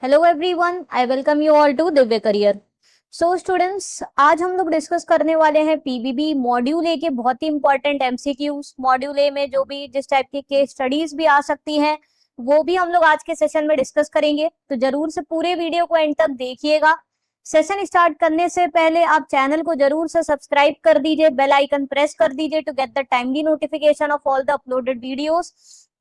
Hello everyone, I welcome you all to Divya career. So students, आज हम लोग discuss करने वाले हैं पीबीबी मॉड्यूल ए के बहुत ही इंपॉर्टेंट एमसीक्यूज। मॉड्यूल ए में जो भी जिस टाइप की केस स्टडीज भी आ सकती हैं वो भी हम लोग आज के सेशन में डिस्कस करेंगे, तो जरूर से पूरे वीडियो को एंड तक देखिएगा। सेशन स्टार्ट करने से पहले आप चैनल को जरूर से सब्सक्राइब कर दीजिए, बेल आइकन प्रेस कर दीजिए to get the timely notification of all the uploaded videos.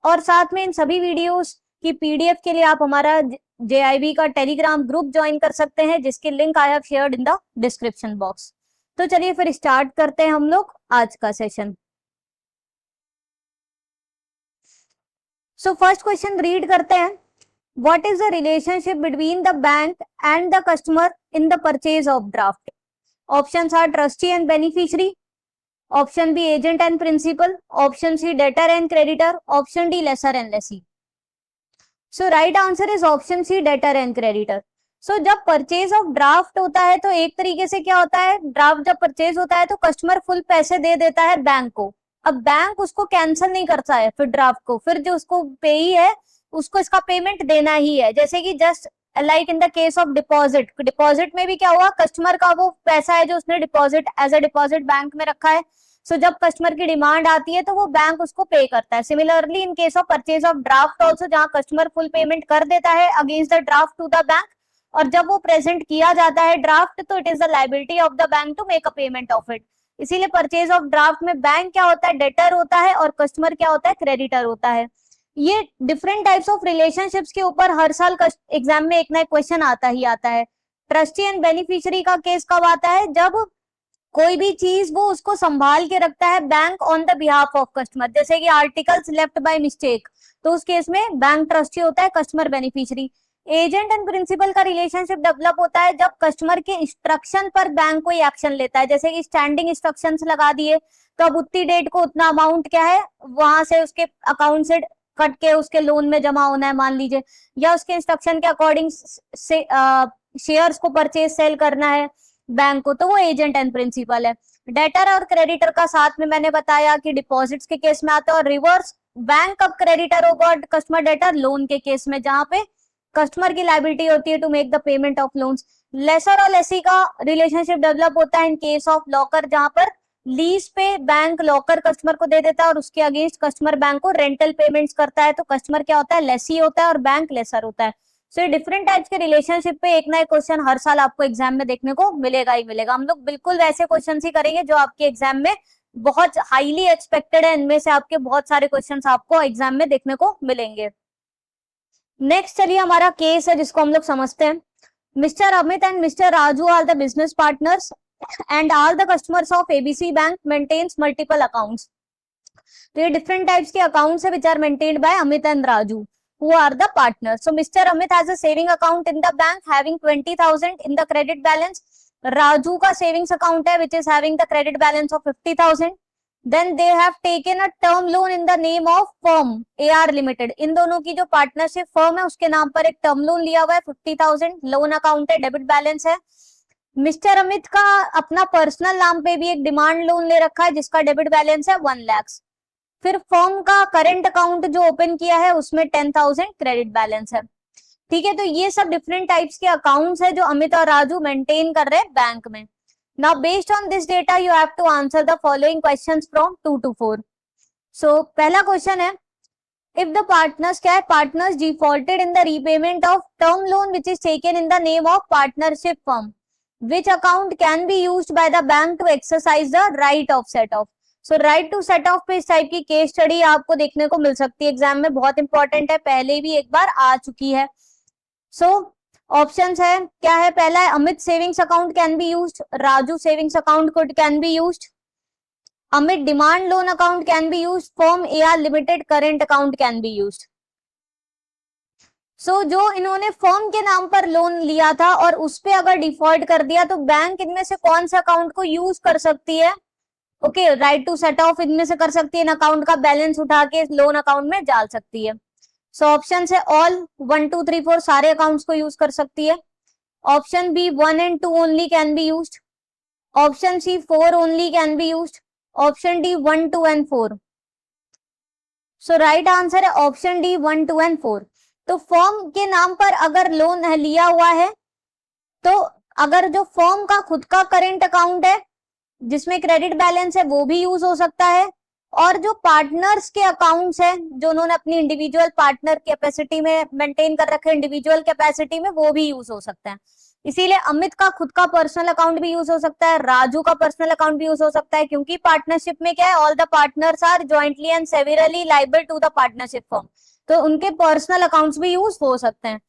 और साथ में इन सभी वीडियोस की पीडीएफ के लिए आप हमारा JIB का टेलीग्राम ग्रुप ज्वाइन कर सकते हैं, जिसकी link I have shared in the description box. तो चलिए फिर स्टार्ट करते हैं हम लोग आज का session. So first question read करते हैं। What is the relationship between the bank and the customer in the purchase of draft? Options are trustee and beneficiary, option B agent and principal, option C debtor and creditor, option D lessor and lessee. So right answer is option C, debtor and creditor. So जब purchase of draft होता है तो एक तरीके से क्या होता है, ड्राफ्ट जब परचेज होता है तो कस्टमर फुल पैसे दे देता है बैंक को। अब बैंक उसको कैंसिल नहीं करता है फिर ड्राफ्ट को, फिर जो उसको पेई है उसको इसका पेमेंट देना ही है। जैसे कि just like in the case of deposit, deposit में भी क्या हुआ, कस्टमर का वो पैसा है जो उसने deposit as a deposit bank में रखा है। सो जब कस्टमर की डिमांड आती है तो वो बैंक उसको पे करता है। Similarly in case of purchase of draft also, जहां कस्टमर फुल पेमेंट कर देता है against the draft to the bank, और जब वो प्रेजेंट किया जाता है ड्राफ्ट तो it is the liability of the bank to make a payment of it. इसीलिए परचेज ऑफ ड्राफ्ट में बैंक क्या होता है, डेटर होता है, और कस्टमर क्या होता है, क्रेडिटर होता है। ये डिफरेंट टाइप्स ऑफ रिलेशनशिप्स के ऊपर हर साल एग्जाम में एक ना एक क्वेश्चन आता ही आता है। ट्रस्टी एंड बेनिफिशियरी का केस कब आता है, जब कोई भी चीज वो उसको संभाल के रखता है bank on the behalf of customer, जैसे कि आर्टिकल्स लेफ्ट बाय मिस्टेक, तो उस केस में बैंक ट्रस्टी होता है, customer beneficiary. Agent and principal का रिलेशनशिप डेवलप होता है जब कस्टमर के इंस्ट्रक्शन पर बैंक कोई एक्शन लेता है, जैसे कि स्टैंडिंग इंस्ट्रक्शंस लगा दिए तो अब उतनी डेट को उतना अमाउंट क्या है वहां से उसके अकाउंट से कट के उसके लोन में जमा होना है मान लीजिए, या उसके इंस्ट्रक्शन के अकॉर्डिंग से शेयर्स को परचेज सेल करना है बैंक को, तो वो एजेंट एंड प्रिंसिपल है। डेटर और क्रेडिटर का साथ में मैंने बताया कि डिपॉजिट्स के केस में आता है, और रिवर्स बैंक कब क्रेडिटर होगा और कस्टमर डेटर लोन के केस में, जहां पे कस्टमर की लायबिलिटी होती है to make the payment of loans. Lessor और लेसी का रिलेशनशिप डेवलप होता है इन केस ऑफ लॉकर, जहां पर लीज पे बैंक लॉकर कस्टमर को दे देता है और उसके अगेंस्ट कस्टमर बैंक को रेंटल पेमेंट्स करता है, तो कस्टमर क्या होता है, लेसी होता है, और बैंक लेसर होता है। सो डिफरेंट टाइप्स के रिलेशनशिप पे एक ना एक क्वेश्चन हर साल आपको एग्जाम में देखने को मिलेगा ही मिलेगा। हम लोग बिल्कुल वैसे क्वेश्चन ही करेंगे जो आपके एग्जाम में बहुत हाईली एक्सपेक्टेड है, इनमें से आपके बहुत सारे क्वेश्चन आपको एग्जाम में देखने को मिलेंगे। नेक्स्ट चलिए हमारा केस है जिसको हम लोग समझते हैं। Mister Amit and Mister Raju are the business partners and are the customers of ABC bank maintains multiple accounts. तो ये डिफरेंट टाइप्स के अकाउंट्स है which are maintained by Amit and Raju who are the partners. So Mr. Amit has a saving account in the bank having 20,000 in the credit balance. Raju का savings account है which is having the credit balance of 50,000. Then they have taken a term loan in the name of firm AR Limited. इन दोनों की जो partnership firm है उसके नाम पर एक टर्म लोन लिया हुआ है 50,000, लोन अकाउंट है, डेबिट बैलेंस है। मिस्टर अमित का अपना पर्सनल नाम पे भी एक डिमांड लोन ले रखा है जिसका डेबिट बैलेंस है 1 लाख। फिर फर्म का करंट अकाउंट जो ओपन किया है उसमें 10,000 क्रेडिट बैलेंस है। ठीक है, तो ये सब डिफरेंट टाइप्स के अकाउंट्स है जो अमित और राजू मेंटेन कर रहे हैं बैंक में। Now based on this data you have to answer the following questions from 2 to 4। So पहला क्वेश्चन है, इफ द पार्टनर्स क्या है, partners defaulted in the repayment of term loan which is taken in the name of partnership firm, which account can be used by the bank to exercise the right of set off. So right to set off पे इस type की case study आपको देखने को मिल सकती है exam में, बहुत इंपॉर्टेंट है, पहले भी एक बार आ चुकी है। सो ऑप्शंस है क्या है, पहला है Amit savings account can be used, Raju savings account can be used, Amit demand loan account can be used, firm AR limited current account can be used. So जो इन्होंने फर्म के नाम पर लोन लिया था और उस पे अगर डिफॉल्ट कर दिया तो बैंक इनमें से कौन से अकाउंट को यूज कर सकती है, okay, right to set off इनमें से कर सकती है, इन अकाउंट का बैलेंस उठा के लोन अकाउंट में डाल सकती है। सो ऑप्शन है ऑल 1 2 3 4 सारे अकाउंट्स को यूज कर सकती है। Option B 1 and 2 only can be used, option C 4 only can be used, option D 1 2 and 4। So right answer है ऑप्शन डी 1 2 and 4। तो फर्म के नाम पर अगर लोन लिया हुआ है तो अगर जो फर्म का खुद का करेंट अकाउंट है जिसमें क्रेडिट बैलेंस है वो भी यूज हो सकता है, और जो पार्टनर्स के अकाउंट्स हैं जो उन्होंने अपनी इंडिविजुअल पार्टनर कैपेसिटी में मेंटेन कर रखे इंडिविजुअल कैपेसिटी में, वो भी यूज हो सकता है। इसीलिए अमित का खुद का पर्सनल अकाउंट भी यूज हो सकता है, राजू का पर्सनल अकाउंट भी यूज हो सकता है, क्योंकि पार्टनरशिप में क्या है, all the partners are jointly and severally liable to the partnership firm, तो उनके पर्सनल अकाउंट्स भी यूज हो सकते हैं।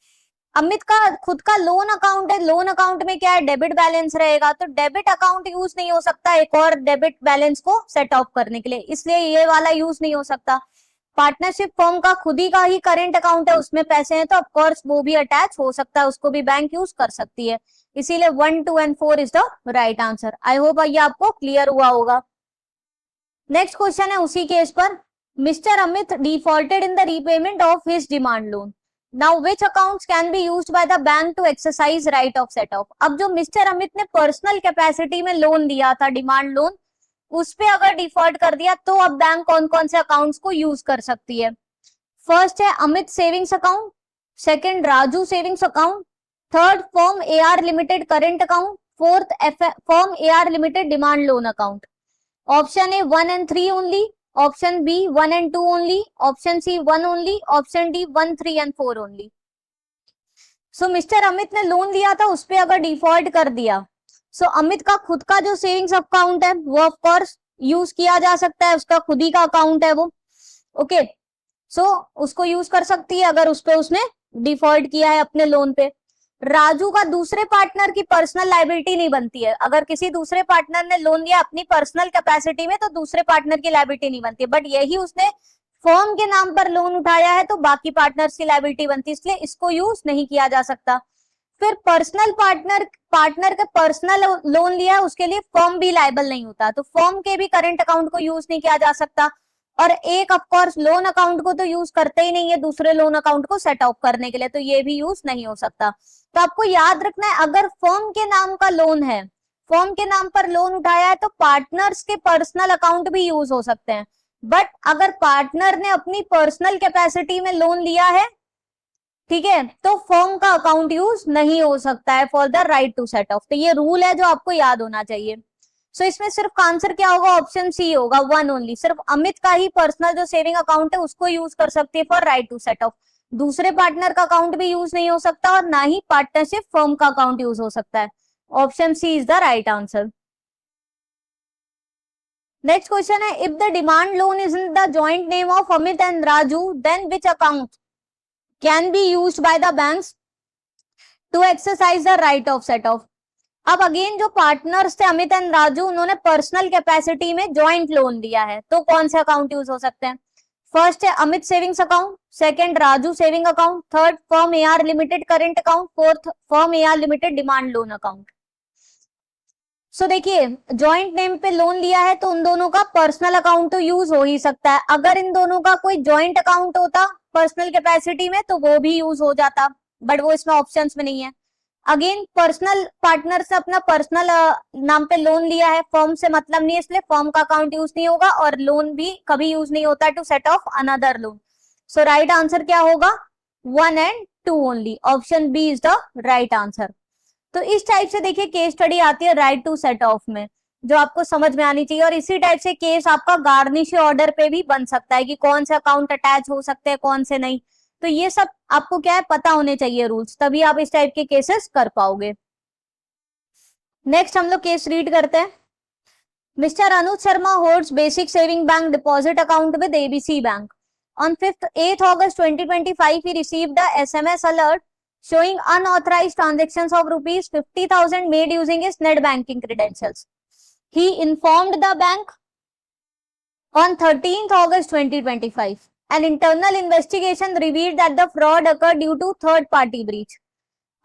अमित का खुद का लोन अकाउंट है, लोन अकाउंट में क्या है, डेबिट बैलेंस रहेगा, तो डेबिट अकाउंट यूज नहीं हो सकता एक और डेबिट बैलेंस को सेट ऑफ करने के लिए, इसलिए ये वाला यूज नहीं हो सकता। पार्टनरशिप फर्म का खुद ही का ही करेंट अकाउंट है, उसमें पैसे हैं, तो ऑफकोर्स वो भी अटैच हो सकता है, उसको भी बैंक यूज कर सकती है। इसीलिए 1, 2 and 4 is the right answer. I hope ये आपको क्लियर हुआ होगा। नेक्स्ट क्वेश्चन है उसी केस पर। Mister Amit defaulted in the repayment of his demand loan, now which accounts can be used by the bank to exercise right of set off. अब जो mister Amit ने पर्सनल कैपेसिटी में loan दिया था, demand loan, उस पे अगर डिफॉल्ट कर दिया तो अब बैंक कौन कौन से अकाउंट्स को यूज कर सकती है। फर्स्ट है Amit savings account, second Raju savings account, third firm AR limited current account, fourth firm AR limited demand loan account. Option A 1 and 3 only, option B 1 and 2 only, option C 1 only, option D 1, 3 and 4 only. So Mister Amit ने loan लिया था, उस पे अगर default कर दिया, सो अमित का खुद का जो सेविंग्स अकाउंट है वो ऑफ कोर्स यूज किया जा सकता है, उसका खुद ही का अकाउंट है वो, ओके, सो उसको यूज कर सकती है अगर उस पे उसने डिफॉल्ट किया है अपने लोन पे। राजू का दूसरे पार्टनर की पर्सनल लायबिलिटी नहीं बनती है, अगर किसी दूसरे पार्टनर ने लोन लिया अपनी पर्सनल कैपेसिटी में तो दूसरे पार्टनर की लायबिलिटी नहीं बनती है, बट यही उसने फर्म के नाम पर लोन उठाया है तो बाकी पार्टनर्स की लायबिलिटी बनती है, इसलिए इसको यूज नहीं किया जा सकता। फिर पर्सनल पार्टनर का पर्सनल लोन लिया है उसके लिए फर्म भी लायबल नहीं होता, तो फर्म के भी करंट अकाउंट को यूज नहीं किया जा सकता, और एक ऑफकोर्स लोन अकाउंट को तो यूज करते ही नहीं है दूसरे लोन अकाउंट को सेट ऑफ करने के लिए, तो ये भी यूज नहीं हो सकता। तो आपको याद रखना है, अगर फर्म के नाम का लोन है, फर्म के नाम पर लोन उठाया है तो पार्टनर्स के पर्सनल अकाउंट भी यूज हो सकते हैं, बट अगर पार्टनर ने अपनी पर्सनल कैपेसिटी में लोन लिया है, ठीक है, तो फर्म का अकाउंट यूज नहीं हो सकता है for the right to set off, तो ये रूल है जो आपको याद होना चाहिए। सो इसमें सिर्फ आंसर क्या होगा, ऑप्शन सी होगा 1 ओनली, सिर्फ अमित का ही पर्सनल जो सेविंग अकाउंट है उसको यूज कर सकती है for right to set off, दूसरे पार्टनर का अकाउंट भी यूज नहीं हो सकता और ना ही पार्टनरशिप फर्म का अकाउंट यूज हो सकता है। Option C is the right answer. Next question है, if the demand loan is in the joint name of Amit and Raju then which account can be used by the banks to exercise the right of set off. अब again जो partners थे Amit and Raju, उन्होंने personal capacity में joint loan दिया है, तो कौन से अकाउंट यूज हो सकते हैं। फर्स्ट है Amit savings account, second Raju saving account, third firm AR limited current account, fourth firm AR limited demand loan account. So देखिए जॉइंट नेम पे लोन लिया है तो उन दोनों का पर्सनल अकाउंट तो यूज हो ही सकता है, अगर इन दोनों का कोई जॉइंट अकाउंट होता पर्सनल कैपेसिटी में तो वो भी यूज हो जाता, बट वो इसमें ऑप्शंस में नहीं है। अगेन पर्सनल पार्टनर से अपना पर्सनल नाम पे लोन लिया है, फर्म से मतलब नहीं है, इसलिए फर्म का अकाउंट यूज नहीं होगा और लोन भी कभी यूज नहीं होता to set off another loan. So right answer क्या होगा, 1 and 2 only, option B is the right answer. तो इस टाइप से देखिए केस स्टडी आती है राइट टू सेट ऑफ में, जो आपको समझ में आनी चाहिए, और इसी टाइप से केस आपका गार्निश ऑर्डर पे भी बन सकता है कि कौन से अकाउंट अटैच हो सकते हैं कौन से नहीं, तो ये सब आपको क्या है पता होने चाहिए रूल्स, तभी आप इस टाइप के केसेस कर पाओगे। नेक्स्ट हम लोग केस रीड करते हैं। Mister Anuj Sharma holds basic saving bank deposit account with ABC bank. On 8th August 2025, he received the SMS alert showing unauthorized transactions of rupees 50,000 made using his net banking credentials. He informed the bank on 13th August 2025. An internal investigation revealed that the fraud occurred due to third party breach.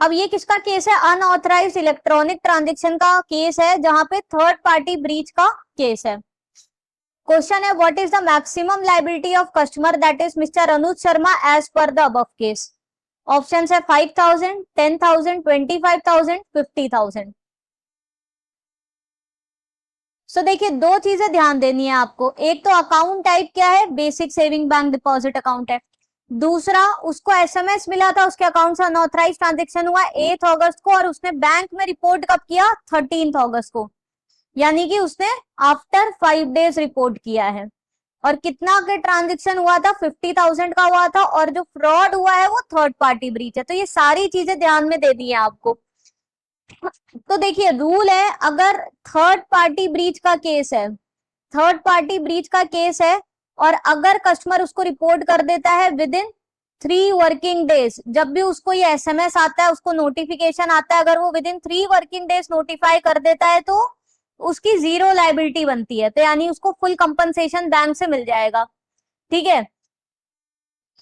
अब ये किसका case है, unauthorized electronic transaction का case है जहां पे third party breach का case है। क्वेश्चन है, what is the maximum liability of customer that is mister Anuj Sharma as per the above case. Option है 5,000, 10,000, 25,000, 50,000। सो देखिए दो चीजें ध्यान देनी है आपको, एक तो अकाउंट टाइप क्या है, basic saving bank deposit account है, दूसरा, उसको एसएमएस मिला था, उसके अकाउंट से अनऑथराइज ट्रांजेक्शन हुआ 8 अगस्त को, और उसने बैंक में रिपोर्ट कब किया? 13 अगस्त को, यानी कि उसने आफ्टर 5 डेज रिपोर्ट किया है। और कितना के ट्रांजेक्शन हुआ था? 50,000 का हुआ था, और जो फ्रॉड हुआ है वो थर्ड पार्टी ब्रीच है। तो ये सारी चीजें ध्यान में दे दी है आपको। तो देखिए रूल है, अगर थर्ड पार्टी ब्रीच का केस है, थर्ड पार्टी ब्रीच का केस है, और अगर कस्टमर उसको रिपोर्ट कर देता है विद इन 3 वर्किंग डेज, जब भी उसको ये एसएमएस आता है, उसको नोटिफिकेशन आता है, अगर वो with in 3 working days notify कर देता है तो उसकी जीरो लाइबिलिटी बनती है, तो यानी उसको फुल कंपनसेशन बैंक से मिल जाएगा। ठीक है,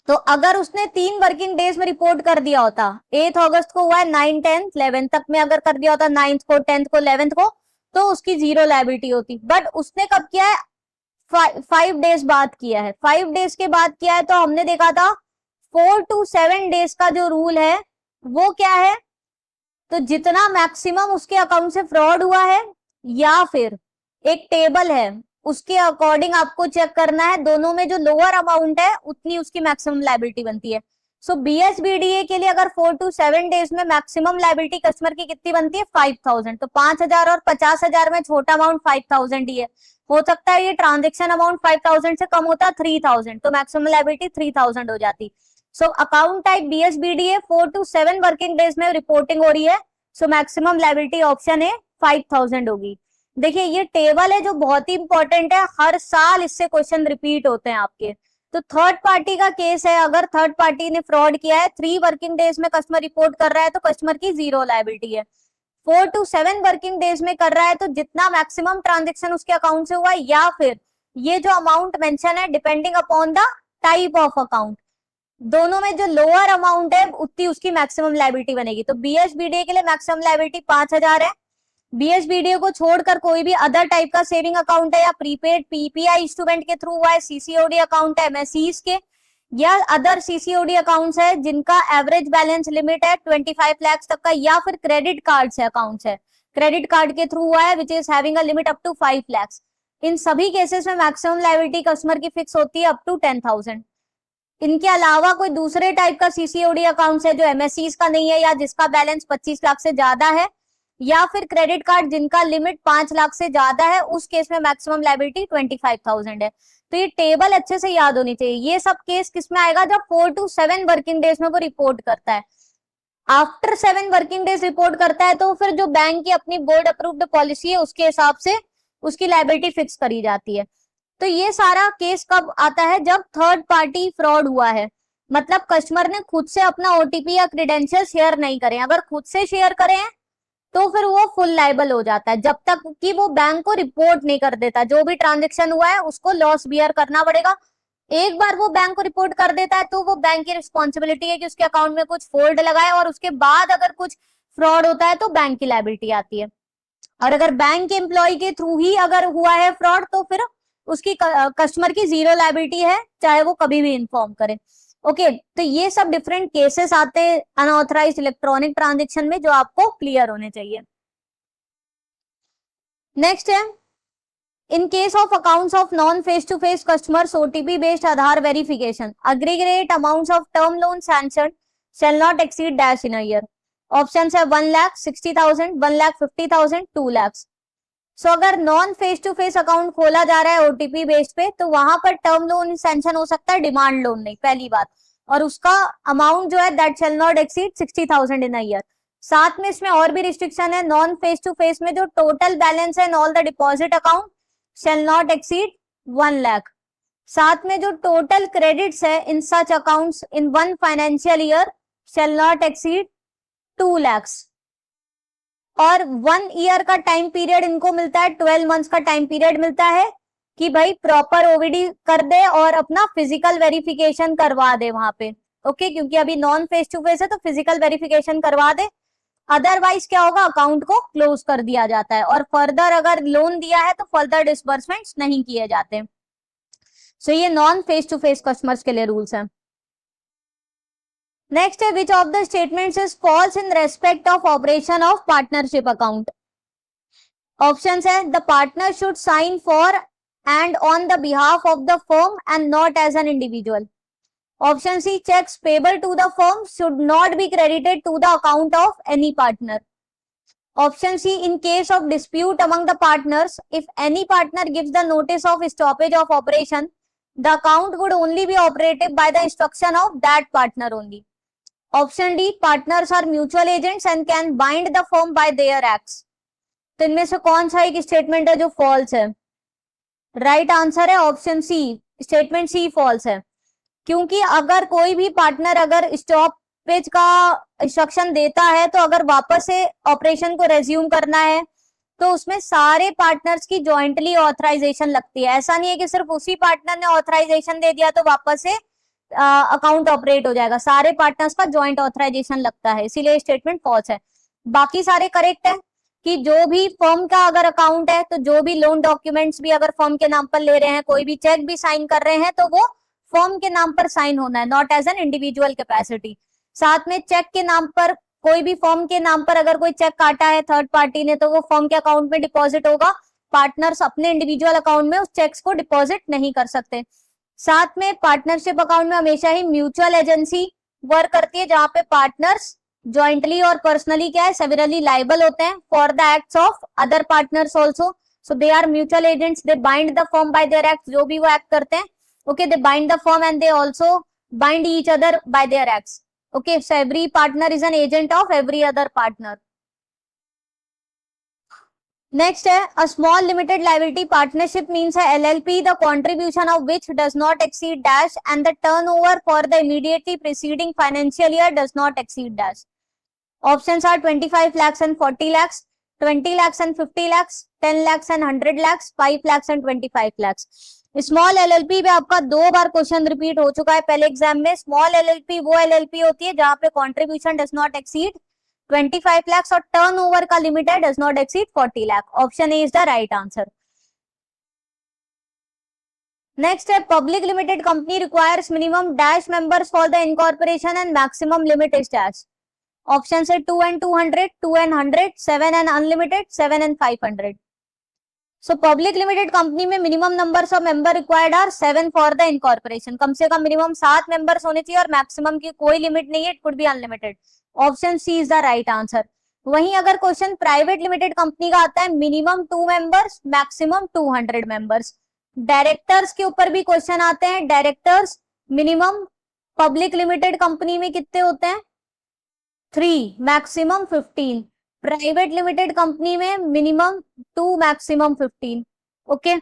तो अगर उसने 3 वर्किंग डेज में रिपोर्ट कर दिया होता, 8 अगस्त को हुआ है, 9, 10, 11 तक में अगर कर दिया होता, 9th को, 10th को, 11th को, तो उसकी जीरो लाइबिलिटी होती। बट उसने कब किया है? 5 डेज बाद किया है। 5 डेज के बाद किया है, तो हमने देखा था 4 to 7 डेज का जो रूल है वो क्या है? तो जितना मैक्सिमम उसके अकाउंट से फ्रॉड हुआ है, या फिर एक टेबल है उसके अकॉर्डिंग आपको चेक करना है, दोनों में जो लोअर अमाउंट है उतनी उसकी मैक्सिमम लायबिलिटी बनती है। सो बीएसबीडीए के लिए अगर 4 to 7 डेज में मैक्सिमम लायबिलिटी कस्टमर की कितनी बनती है? 5,000। तो 5,000 और 50,000 में छोटा अमाउंट 5,000 ही है। हो सकता है ये ट्रांजेक्शन अमाउंट 5,000 से कम होता 3,000, तो मैक्सिमम लायबिलिटी 3,000 हो जाती। So account type BSBDA 4 to 7 working days में रिपोर्टिंग हो रही है, सो मैक्सिमम लायबिलिटी ऑप्शन है 5,000 होगी। देखिए ये टेबल है जो बहुत ही इंपॉर्टेंट है, हर साल इससे क्वेश्चन रिपीट होते हैं आपके। तो थर्ड पार्टी का केस है, अगर थर्ड पार्टी ने फ्रॉड किया है, 3 वर्किंग डेज में कस्टमर रिपोर्ट कर रहा है, तो कस्टमर की जीरो लायबिलिटी है। 4 to 7 वर्किंग डेज में कर रहा है, तो जितना मैक्सिमम ट्रांजेक्शन उसके अकाउंट से हुआ, या फिर ये जो अमाउंट मेंशन है depending upon the type of account, दोनों में जो लोअर अमाउंट है उतनी उसकी मैक्सिमम लायबिलिटी बनेगी। तो बीएसबीडीए के लिए मैक्सिमम लायबिलिटी 5,000 है। बीएसबीडीए को छोड़कर कोई भी अदर टाइप का सेविंग अकाउंट है, या प्रीपेड पीपीआई इंस्ट्रूमेंट के थ्रू हुआ है, सीसीओडी अकाउंट है एमएससीज के, या अदर सीसीओडी अकाउंट्स है जिनका एवरेज बैलेंस लिमिट है 25 लाख तक का, या फिर क्रेडिट कार्ड से अकाउंट्स है, क्रेडिट कार्ड के थ्रू हुआ है which is having a limit up to 5 lakh, इन सभी केसेस में मैक्सिमम लायबिलिटी कस्टमर की फिक्स होती है अप टू 10,000। इनके अलावा कोई दूसरे टाइप का सीसीओडी अकाउंट है जो एमएससीज का नहीं है, या जिसका बैलेंस 25 लाख से ज्यादा है, या फिर क्रेडिट कार्ड जिनका लिमिट 5 लाख से ज्यादा है, उस केस में मैक्सिमम लायबिलिटी 25,000 है। तो ये टेबल अच्छे से याद होनी चाहिए। ये सब केस किसमें आएगा? जब 4 to 7 वर्किंग डेज में वो रिपोर्ट करता है। आफ्टर 7 वर्किंग डेज रिपोर्ट करता है तो फिर जो बैंक की अपनी बोर्ड अप्रूव्ड पॉलिसी है उसके हिसाब से उसकी लायबिलिटी फिक्स करी जाती है। तो ये सारा केस कब आता है? जब थर्ड पार्टी फ्रॉड हुआ है, मतलब कस्टमर ने खुद से अपना ओटीपी या क्रेडेंशियल शेयर नहीं करे। अगर खुद से शेयर करें तो फिर वो फुल लाइबल हो जाता है, जब तक कि वो बैंक को रिपोर्ट नहीं कर देता। जो भी ट्रांजेक्शन हुआ है उसको लॉस बियर करना पड़ेगा। एक बार वो बैंक को रिपोर्ट कर देता है तो वो बैंक की रिस्पॉन्सिबिलिटी है कि उसके अकाउंट में कुछ फोल्ड लगाए, और उसके बाद अगर कुछ फ्रॉड होता है तो बैंक की लायबिलिटी आती है। और अगर बैंक के एम्प्लॉय के थ्रू ही अगर हुआ है फ्रॉड तो फिर उसकी कस्टमर की जीरो लायबिलिटी है, चाहे वो कभी भी इन्फॉर्म करे। ओके, तो ये सब डिफरेंट केसेस आते हैं अनऑथराइज्ड इलेक्ट्रॉनिक ट्रांजेक्शन में, जो आपको क्लियर होने चाहिए। नेक्स्ट है, in case of accounts of non face to face customers, OTP based Aadhaar verification, aggregate amounts of term loan sanctioned shall not exceed dash in a year. Options है 1,60,000, 1,50,000, 2 lakhs. So अगर non face to face account खोला जा रहा है OTP based पे, तो वहां पर टर्म लोन सैंक्शन हो सकता है, डिमांड लोन नहीं, पहली बात। और उसका अमाउंट जो है that shell not exceed 60,000 in a year. साथ में इसमें और भी रिस्ट्रिक्शन है, नॉन फेस टू फेस में जो टोटल बैलेंस है in all the deposit account shall not exceed 1 lakh. साथ में जो टोटल क्रेडिट्स है in such accounts in 1 financial year shall not exceed 2 lakhs। और 1 ईयर का टाइम पीरियड इनको मिलता है, 12 मंथ्स का टाइम पीरियड मिलता है कि भाई प्रॉपर ओवीडी कर दे और अपना फिजिकल वेरिफिकेशन करवा दे वहां पे। ओके, क्योंकि अभी नॉन फेस टू फेस है तो फिजिकल वेरिफिकेशन करवा दे, अदरवाइज क्या होगा, अकाउंट को क्लोज कर दिया जाता है। और फर्दर अगर लोन दिया है तो फर्दर डिसबर्समेंट्स नहीं किए जाते। सो ये non face to face customers के लिए रूल्स हैं। नेक्स्ट है, which of the statements is false in respect of operation of partnership account? Options है, the partner should sign for and on the behalf of the firm and not as an individual. Option C, checks payable to the firm should not be credited to the account of any partner. Option C, in case of dispute among the partners, if any partner gives the notice of stoppage of operation, the account would only be operative by the instruction of that partner only. Option D, partners are mutual agents and can bind the firm by their acts. तो इनमें से कौन सा एक statement है जो false है? Right answer है ऑप्शन सी, स्टेटमेंट सी फॉल्स है, क्योंकि अगर कोई भी पार्टनर अगर स्टॉपेज का इंस्ट्रक्शन देता है तो अगर वापस से ऑपरेशन को रेज्यूम करना है तो उसमें सारे पार्टनर्स की जॉइंटली ऑथराइजेशन लगती है। ऐसा नहीं है कि सिर्फ उसी पार्टनर ने ऑथराइजेशन दे दिया तो वापस से अकाउंट ऑपरेट हो जाएगा, सारे पार्टनर्स का जॉइंट ऑथराइजेशन लगता है, इसीलिए स्टेटमेंट फॉल्स है। बाकी सारे करेक्ट है कि जो भी फर्म का अगर अकाउंट है तो जो भी लोन डॉक्यूमेंट्स भी अगर फर्म के नाम पर ले रहे हैं, कोई भी चेक भी साइन कर रहे हैं तो वो फर्म के नाम पर साइन होना है, not as an individual capacity. साथ में चेक के नाम पर, कोई भी फर्म के नाम पर अगर कोई चेक काटा है थर्ड पार्टी ने तो वो फर्म के अकाउंट में डिपॉजिट होगा, पार्टनर्स अपने इंडिविजुअल अकाउंट में उस चेक्स को डिपॉजिट नहीं कर सकते। साथ में पार्टनरशिप अकाउंट में हमेशा ही म्यूचुअल एजेंसी वर्क करती है, जहां पे पार्टनर्स जॉइंटली और पर्सनली क्या है, सेवरली लाइबल होते हैं for the acts of other partners also, so they are mutual agents, they bind the firm by their acts, जो भी वो एक्ट करते हैं, okay, they bind the firm and they also bind each other by their acts, okay, so every partner is an agent of every other partner. Next है a small limited liability partnership means a LLP the contribution of which does not exceed dash and the turnover for the immediately preceding financial year does not exceed dash. Options are 25 lakhs and 40 lakhs, 20 lakhs and 50 lakhs, 10 lakhs and 100 lakhs, 5 lakhs and 25 lakhs. Small LLP पे आपका 2 बार question repeat हो चुका है पहले exam में। Small LLP वो LLP होती है जहां पे contribution does not exceed 25 lakh और टर्नओवर का लिमिट है does not exceed 40 lakh. Option A is the right answer. Next है public limited company requires minimum dash members for the incorporation and maximum limit is dash. Option है 2 and 200, 2 and 100, 7 and unlimited, 7 and 500। So public limited company में minimum numbers of member required are 7 for the incorporation. कम से कम minimum 7 members होने चाहिए और maximum की कोई लिमिट नहीं है, it could be unlimited. Option C is the right answer. वहीं अगर क्वेश्चन प्राइवेट लिमिटेड कंपनी का आता है minimum 2 members maximum 200 members. Directors के ऊपर भी क्वेश्चन आते हैं, directors minimum public limited company में कितने होते हैं 3 मैक्सिमम 15, प्राइवेट लिमिटेड कंपनी में मिनिमम 2 मैक्सिमम 15। ओके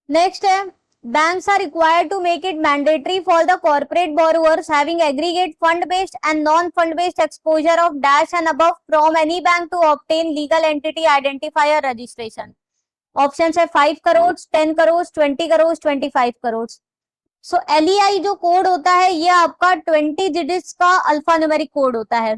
नेक्स्ट है banks are required to make it mandatory for the corporate borrowers having aggregate fund based and non fund based exposure of dash and above from any bank to obtain legal entity identifier registration। Option है 5 करोड़, 10 करोड़, 20 करोड़, 25 करोड़। सो LEI जो code होता है ये आपका 20 digits का alpha numeric code होता है।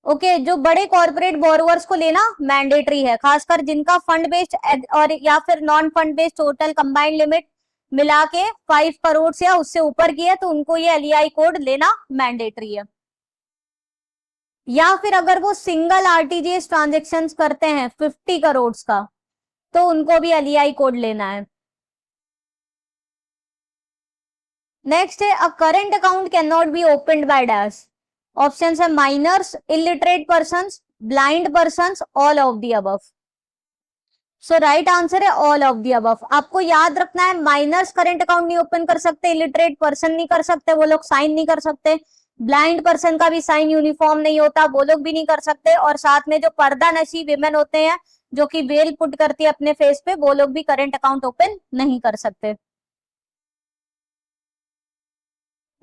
Okay जो बड़े कॉर्पोरेट बोरोवर्स को लेना मैंडेटरी है, खासकर जिनका फंड बेस्ड और या फिर non fund based total combined limit मिला के 5 करोड़ से या उससे ऊपर की है तो उनको ये LEI कोड लेना मैंडेटरी है। या फिर अगर वो सिंगल RTGS ट्रांजेक्शन्स करते हैं 50 करोड़ का तो उनको भी LEI कोड लेना है। नेक्स्ट है a current account can not be opened by dash. Option है minors, illiterate persons, blind persons, all of the above. So right answer है ऑल ऑफ द अबव। आपको याद रखना है माइनर्स करंट अकाउंट नहीं ओपन कर सकते, इलिटरेट पर्सन नहीं कर सकते, वो लोग साइन नहीं कर सकते, ब्लाइंड पर्सन का भी साइन यूनिफॉर्म नहीं होता, वो लोग भी नहीं कर सकते, और साथ में जो पर्दा नशी विमेन होते हैं जो कि वेल पुट करती है अपने फेस पे, वो लोग भी करंट अकाउंट ओपन नहीं कर सकते।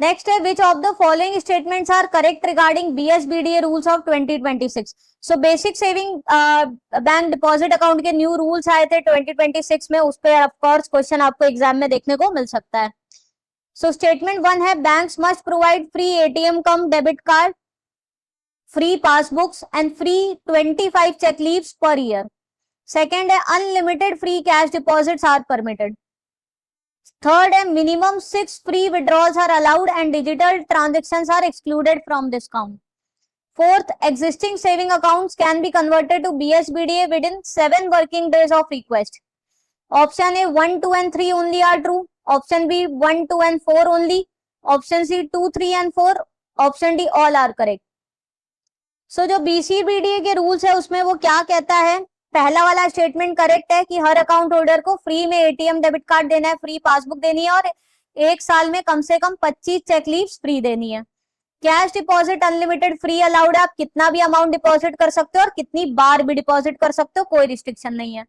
नेक्स्ट है which of the following statements are correct regarding BSBDA rules of 2026। So basic saving bank deposit account के न्यू रूल्स आए थे 2026 में, उस पर ऑफकोर्स क्वेश्चन आपको एग्जाम में देखने को मिल सकता है। सो स्टेटमेंट 1 है banks must provide free ATM cum debit card, free passbooks and free 25 cheque leaves per year. Second है unlimited free cash deposits are permitted. Third है minimum 6 free withdrawals are allowed and digital transactions are excluded from discount. Fourth existing saving accounts can be converted to BSBDA within 7 working days of request। Option A 1, 2 and 3 only are true. Option B 1, 2 and 4 only. Option C 2, 3 and 4. Option D all are correct. So जो BCBDA के rules है उसमें वो क्या कहता है, पहला वाला स्टेटमेंट करेक्ट है कि हर अकाउंट होल्डर को फ्री में एटीएम डेबिट कार्ड देना है, फ्री पासबुक देनी है और एक साल में कम से कम 25 चेक लीव्स फ्री देनी है. Cash deposit unlimited free allowed है, आप कितना भी अमाउंट डिपॉजिट कर सकते हो और कितनी बार भी डिपॉजिट कर सकते हो, कोई रिस्ट्रिक्शन नहीं है.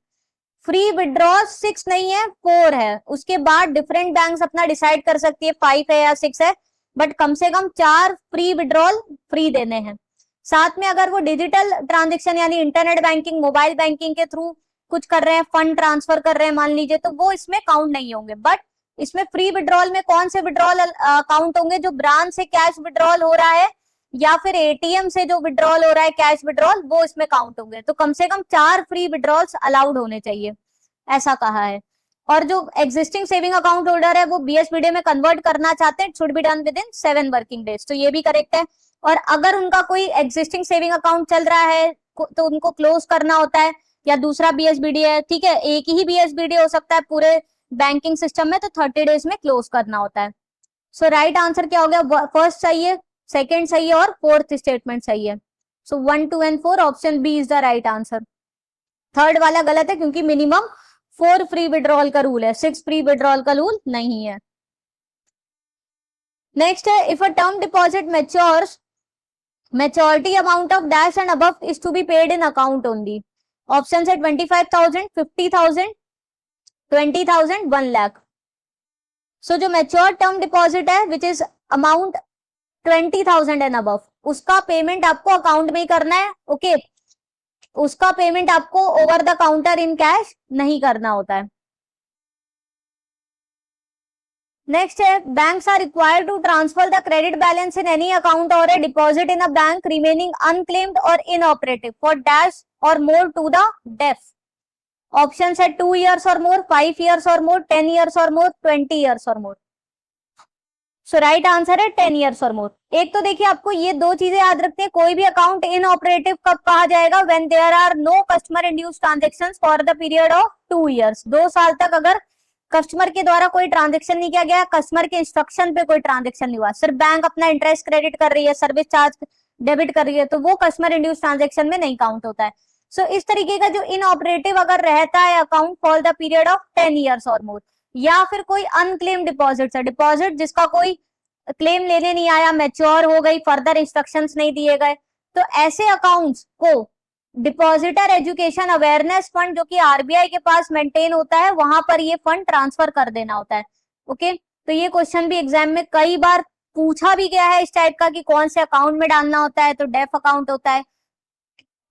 फ्री विड्रॉ 6 नहीं है 4 है, उसके बाद डिफरेंट बैंक्स अपना डिसाइड कर सकती है 5 है या 6 है, बट कम से कम 4 फ्री विड्रॉल फ्री देने हैं. साथ में अगर वो डिजिटल ट्रांजेक्शन यानी इंटरनेट बैंकिंग, मोबाइल बैंकिंग के थ्रू कुछ कर रहे हैं, फंड ट्रांसफर कर रहे हैं मान लीजिए, तो वो इसमें काउंट नहीं होंगे. बट इसमें फ्री विड्रॉल में कौन से विड्रॉल काउंट होंगे, जो ब्रांच से कैश विड्रॉल हो रहा है या फिर एटीएम से जो विड्रॉल हो रहा है कैश विड्रॉल, वो इसमें काउंट होंगे. तो कम से कम 4 फ्री विड्रॉल्स अलाउड होने चाहिए, ऐसा कहा है. और जो एग्जिस्टिंग सेविंग अकाउंट होल्डर है वो बीएसबीडीए में कन्वर्ट करना चाहते हैं, it should be done with in 7 working days. तो ये भी करेक्ट है. और अगर उनका कोई एग्जिस्टिंग सेविंग अकाउंट चल रहा है तो उनको क्लोज करना होता है, या दूसरा बीएसबीडीए है, ठीक है, एक ही बीएसबीडीए हो सकता है पूरे बैंकिंग सिस्टम में, तो 30 डेज में क्लोज करना होता है. सो राइट आंसर क्या हो गया, फर्स्ट सही है, सेकेंड सही है और फोर्थ स्टेटमेंट सही है. So 1, 2 and 4 option B is the right answer. Third वाला गलत है क्योंकि मिनिमम 4 फ्री विड्रॉल का रूल है, 6 फ्री विड्रॉल का रूल नहीं है. नेक्स्ट है, if a term deposit matures, maturity amount of dash and above is to be paid in account only. Options है 25,000, 50,000, 20,000, 1 lakh. So जो mature term deposit है which is amount 20,000 and above, उसका payment आपको account में ही करना है. Okay, उसका पेमेंट आपको over the counter in cash नहीं करना होता है. नेक्स्ट है, banks are required to transfer the credit balance in any account or a deposit in a bank remaining unclaimed or inoperative for dash or more to the DEAF. Option है 2 years और मोर, 5 years और मोर, 10 years और मोर, 20 years और मोर. सो right answer है 10 years और मोर. एक तो देखिए आपको ये दो चीजें याद रखते हैं, कोई भी अकाउंट इनऑपरेटिव कब कहा जाएगा, when there are no customer induced transactions for the period of 2 years. 2 साल तक अगर कस्टमर के द्वारा कोई ट्रांजैक्शन नहीं किया गया, कस्टमर के इंस्ट्रक्शन पे कोई ट्रांजैक्शन नहीं हुआ, सिर्फ बैंक अपना इंटरेस्ट क्रेडिट कर रही है, सर्विस चार्ज डेबिट कर रही है, तो वो कस्टमर इंड्यूस ट्रांजैक्शन में नहीं काउंट होता है. सो इस तरीके का जो इनऑपरेटिव अगर रहता है account for the period of 10 years और मोर, या फिर कोई अनक्लेम डिपॉजिट है, डिपॉजिट जिसका कोई क्लेम लेने नहीं आया, मैच्योर हो गई, फर्दर इंस्ट्रक्शंस नहीं दिए गए, तो ऐसे अकाउंट्स को डिपॉजिटर एजुकेशन अवेयरनेस फंड जो कि आरबीआई के पास मेंटेन होता है, वहां पर ये फंड ट्रांसफर कर देना होता है. ओके, तो ये क्वेश्चन भी एग्जाम में कई बार पूछा भी गया है इस टाइप का कि कौन से अकाउंट में डालना होता है, तो डेफ अकाउंट होता है.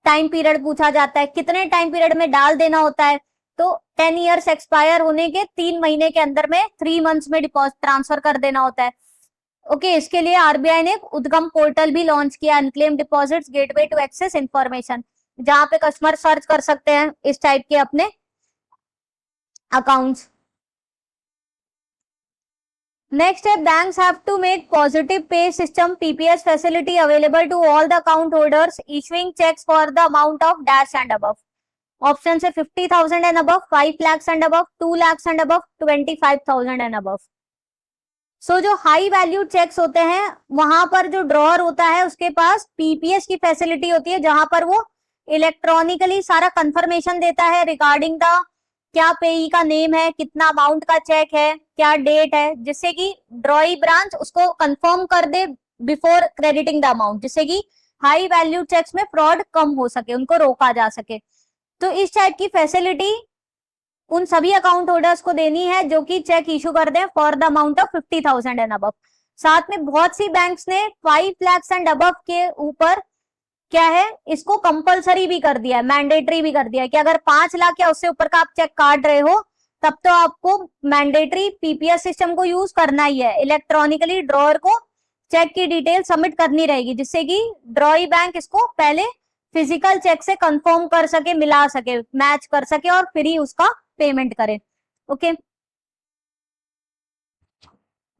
टाइम पीरियड पूछा जाता है, कितने टाइम पीरियड में डाल देना होता है, तो 10 years एक्सपायर होने के 3 महीने के अंदर में 3 months में डिपॉजिट ट्रांसफर कर देना होता है. ओके, इसके लिए आरबीआई ने उद्गम पोर्टल भी लॉन्च किया, unclaimed deposits gateway to access information, जहां पे कस्टमर सर्च कर सकते हैं इस टाइप के अपने अकाउंट्स. नेक्स्ट है, banks have to make positive pay system PPS facility available to all the account holders issuing cheques for the amount of dash and above. Option है 50,000 and above, 5 lakhs and above, 2 lakhs and above, 25,000 and above. So जो high value checks होते हैं वहां पर जो drawer होता है उसके पास पीपीएस की फैसिलिटी होती है, जहां पर वो इलेक्ट्रॉनिकली सारा कंफर्मेशन देता है रिगार्डिंग द क्या पेई का नेम है, कितना अमाउंट का चेक है, क्या डेट है, जिससे कि ड्रॉई ब्रांच उसको कंफर्म कर दे बिफोर क्रेडिटिंग द अमाउंट, जिससे कि हाई वैल्यू चेक्स में फ्रॉड कम हो सके, उनको रोका जा सके. तो इस टाइप की फैसिलिटी उन सभी अकाउंट होल्डर्स को देनी है जो कि चेक इशू कर दें for the amount of 50,000 and above. साथ में बहुत सी बैंक्स ने 5 lakhs एंड अबव के ऊपर क्या है, इसको कंपलसरी भी कर दिया है, मैंडेटरी भी कर दिया है कि अगर 5 लाख या उससे ऊपर का आप चेक काट रहे हो तब तो आपको मैंडेटरी पीपीएस सिस्टम को यूज करना ही है. इलेक्ट्रॉनिकली ड्रॉअर को चेक की डिटेल सबमिट करनी रहेगी, जिससे कि ड्रॉई बैंक इसको पहले फिजिकल चेक से कंफर्म कर सके, मिला सके, मैच कर सके और फिर ही उसका पेमेंट करें. ओके,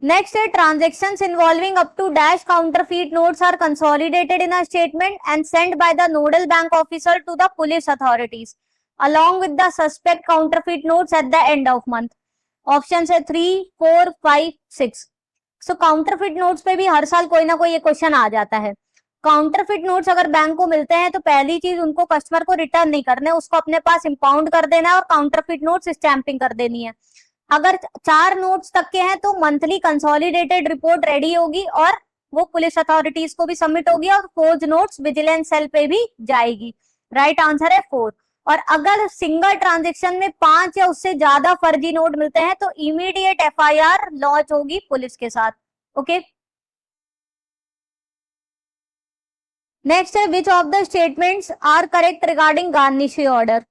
नेक्स्ट है, transactions involving up to dash counterfeit notes are consolidated in a statement and send by the nodal bank officer to the police authorities. along with the suspect counterfeit notes at the end of month? Option है 3, 4, 5, 6. सो counterfeit notes पे भी हर साल कोई ना कोई ये question आ जाता है. काउंटरफिट नोट्स अगर बैंक को मिलते हैं तो पहली चीज उनको कस्टमर को रिटर्न नहीं करने, उसको अपने पास इंपाउंड कर देना है और काउंटरफिट नोट्स स्टैंपिंग कर देनी है. अगर 4 नोट्स तक के हैं तो मंथली कंसोलिडेटेड रिपोर्ट रेडी होगी और वो पुलिस अथॉरिटीज को भी सबमिट होगी और फोर्ज नोट्स विजिलेंस सेल पे भी जाएगी. राइट आंसर है 4. और अगर सिंगल ट्रांजेक्शन में 5 या उससे ज्यादा फर्जी नोट मिलते हैं तो इमीडिएट एफआईआर लॉन्च होगी पुलिस के साथ. ओके. नेक्स्ट है which of the statements are correct regarding garnishee order?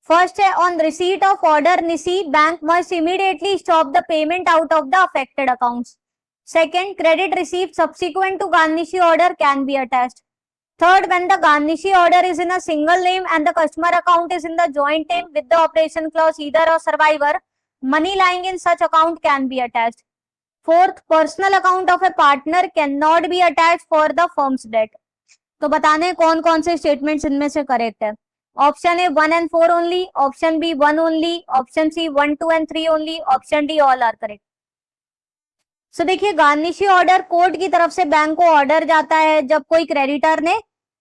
First है on receipt of order nisi bank must immediately stop the payment out of the affected accounts. Second, credit received subsequent to garnishee order can be attached. Third, when the garnishee order is in a single name and the customer account is in the joint name with the operation clause either or survivor, money lying in such account can be attached. Fourth, personal account of a partner cannot be attached for the firm's debt. तो बताने कौन कौन से statements इनमें से correct है. Option A 1 and 4 only, option B 1 only, option C 1, 2 and 3 only, option D all are correct. So देखिए, garnishee order court की तरफ से बैंक को ऑर्डर जाता है जब कोई क्रेडिटर ने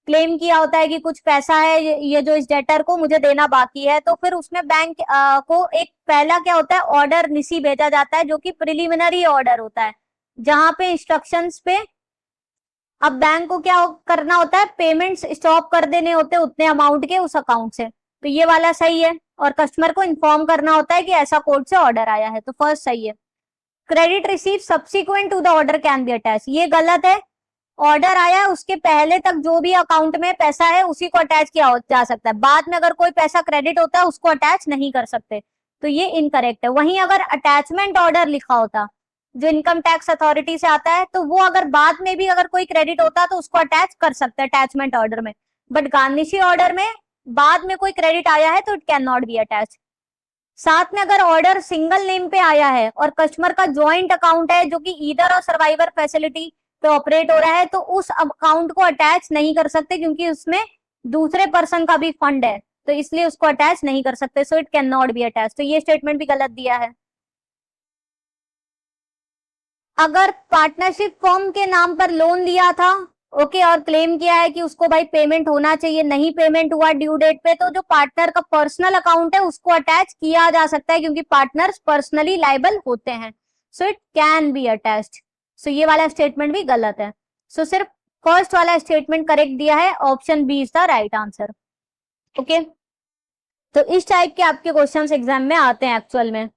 क्लेम किया होता है कि कुछ पैसा है ये जो इस डेटर को मुझे देना बाकी है, तो फिर उसमें बैंक को एक पहला क्या होता है ऑर्डर निसी भेजा जाता है जो कि प्रिलिमिनरी ऑर्डर होता है, जहां पे इंस्ट्रक्शंस पे अब बैंक को क्या करना होता है, पेमेंट्स स्टॉप कर देने होते हैं उतने अमाउंट के उस अकाउंट से. तो ये वाला सही है. और कस्टमर को इन्फॉर्म करना होता है कि ऐसा कोर्ट से ऑर्डर आया है, तो फर्स्ट सही है. Credit receive subsequent to the order can be attach, ये गलत है. ऑर्डर आया उसके पहले तक जो भी अकाउंट में पैसा है उसी को अटैच किया जा सकता है. बाद में अगर कोई पैसा क्रेडिट होता है उसको अटैच नहीं कर सकते, तो ये इनकरेक्ट है. वहीं अगर अटैचमेंट ऑर्डर लिखा होता जो इनकम टैक्स अथॉरिटी से आता है, तो वो अगर बाद में भी अगर कोई क्रेडिट होता तो उसको अटैच कर सकते हैं अटैचमेंट ऑर्डर में. बट गार्निशी ऑर्डर में बाद में कोई क्रेडिट आया है तो it can not be attach. साथ में अगर ऑर्डर सिंगल नेम पे आया है और कस्टमर का ज्वाइंट अकाउंट है जो कि ईदर और सर्वाइवर फैसिलिटी पे ऑपरेट हो रहा है, तो उस अकाउंट को अटैच नहीं कर सकते क्योंकि उसमें दूसरे पर्सन का भी फंड है, तो इसलिए उसको अटैच नहीं कर सकते. सो it can not be attach. तो ये स्टेटमेंट भी गलत दिया है. अगर पार्टनरशिप फॉर्म के नाम पर लोन लिया था ओके और क्लेम किया है कि उसको भाई पेमेंट होना चाहिए, नहीं पेमेंट हुआ ड्यू डेट पे, तो जो पार्टनर का पर्सनल अकाउंट है उसको अटैच किया जा सकता है क्योंकि पार्टनर्स पर्सनली लायबल होते हैं. So it can be attached. So ये वाला स्टेटमेंट भी गलत है. सो सिर्फ फर्स्ट वाला स्टेटमेंट करेक्ट दिया है. Option B is the right answer. Okay. तो इस टाइप के आपके क्वेश्चंस एग्जाम में आते हैं एक्चुअल में.